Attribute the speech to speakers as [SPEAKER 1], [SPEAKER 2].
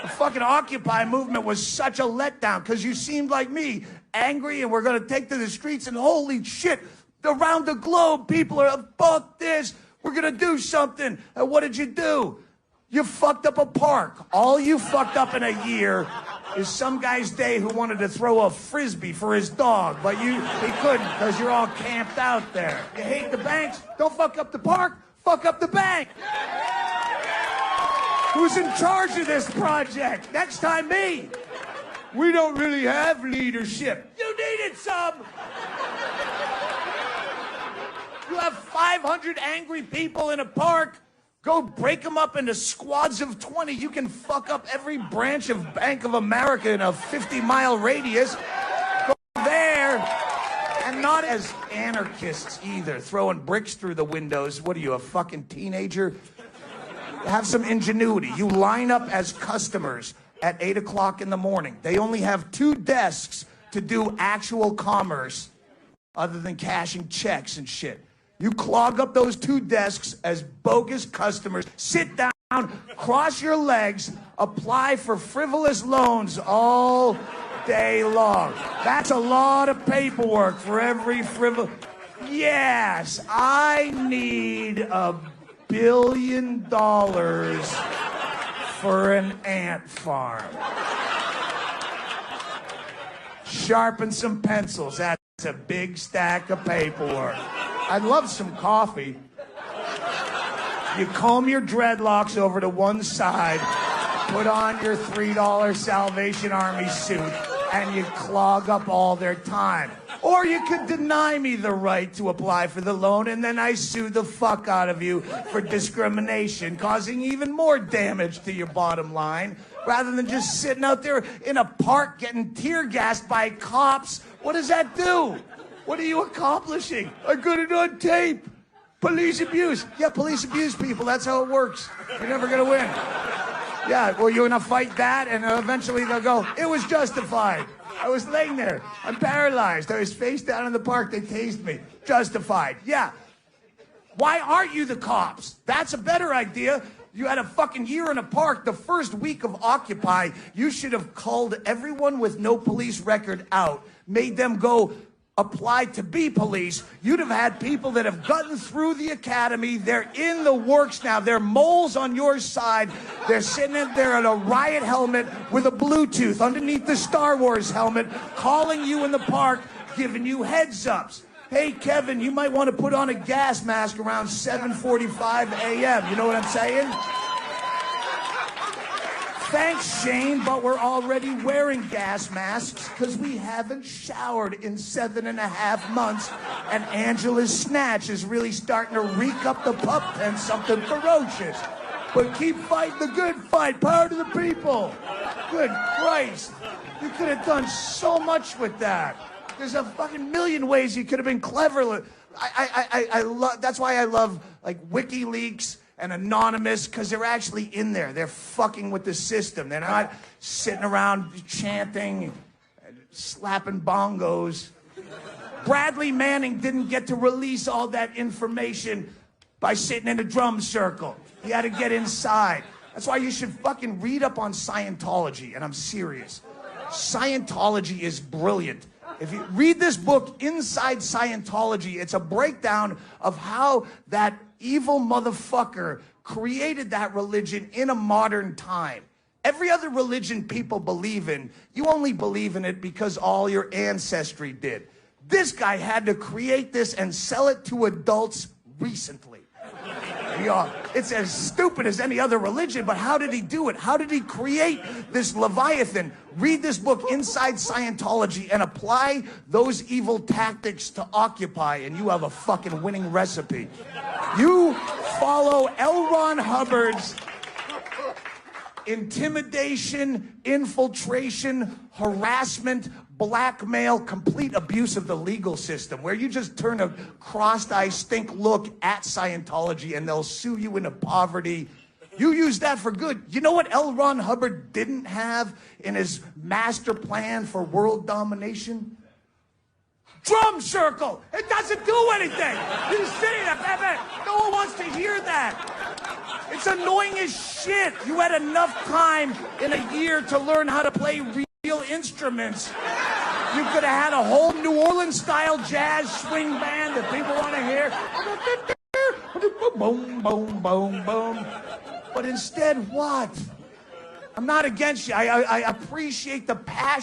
[SPEAKER 1] The fucking Occupy movement was such a letdown because you seemed like me, angry, and we're going to take to the streets, and holy shit, around the globe, people are, fuck this, we're going to do something. And what did you do? You fucked up a park. All you fucked up in a year is some guy's day who wanted to throw a frisbee for his dog, but he couldn't because you're all camped out there. You hate the banks? Don't fuck up the park, fuck up the bank. Who's in charge of this project? Next time, me. We don't really have leadership. You needed some. You have 500 angry people in a park. Go break them up into squads of 20. You can fuck up every branch of Bank of America in a 50-mile radius. Go there. And not as anarchists either, throwing bricks through the windows. What are you, a fucking teenager? Have some ingenuity. You line up as customers at 8 o'clock in the morning. They only have 2 desks to do actual commerce other than cashing checks and shit. You clog up those 2 desks as bogus customers, sit down, cross your legs, apply for frivolous loans all day long. That's a lot of paperwork for every frivolous... Yes, I need $1 billion for an ant farm. Sharpen some pencils. That's a big stack of paperwork. I'd love some coffee. You comb your dreadlocks over to one side, put on your $3 Salvation Army suit, and you clog up all their time. Or you could deny me the right to apply for the loan, and then I sue the fuck out of you for discrimination, causing even more damage to your bottom line, rather than just sitting out there in a park getting tear gassed by cops. What does that do? What are you accomplishing? I got it on tape. Police abuse. Yeah, police abuse people. That's how it works. You're never going to win. Yeah, well, you're going to fight that, and eventually they'll go, it was justified. I was laying there. I'm paralyzed. I was face down in the park. They tased me. Justified. Yeah. Why aren't you the cops? That's a better idea. You had a fucking year in a park. The first week of Occupy, you should have culled everyone with no police record out, made them go apply to be police. You'd have had people that have gotten through the academy. They're in the works now. They're moles on your side. They're sitting in there in a riot helmet with a Bluetooth underneath the Star Wars helmet, calling you in the park, giving you heads ups. Hey, Kevin, you might want to put on a gas mask around 7:45 a.m. You know what I'm saying? Thanks, Shane, but we're already wearing gas masks because we haven't showered in 7.5 months, and Angela's snatch is really starting to reek up the pup pen something ferocious. But keep fighting the good fight. Power to the people. Good Christ. You could have done so much with that. There's a fucking million ways you could have been clever. That's why I love, like, WikiLeaks and Anonymous, because they're actually in there. They're fucking with the system. They're not sitting around chanting, slapping bongos. Bradley Manning didn't get to release all that information by sitting in a drum circle. He had to get inside. That's why you should fucking read up on Scientology, and I'm serious. Scientology is brilliant. If you read this book, Inside Scientology, it's a breakdown of how that evil motherfucker created that religion in a modern time. Every other religion people believe in, you only believe in it because all your ancestry did. This guy had to create this and sell it to adults recently. It's as stupid as any other religion, but how did he do it? How did he create this Leviathan? Read this book, Inside Scientology, and apply those evil tactics to Occupy, and you have a fucking winning recipe. You follow L. Ron Hubbard's intimidation, infiltration, harassment, blackmail, complete abuse of the legal system, where you just turn a crossed-eye stink look at Scientology and they'll sue you into poverty. You use that for good. You know what L. Ron Hubbard didn't have in his master plan for world domination? Drum circle. It doesn't do anything. You're just sitting there. No one wants to hear that. It's annoying as shit. You had enough time in a year to learn how to play real instruments. You could have had a whole New Orleans-style jazz swing band that people want to hear. Boom, boom, boom, boom. But instead, what? I'm not against you. I appreciate the passion.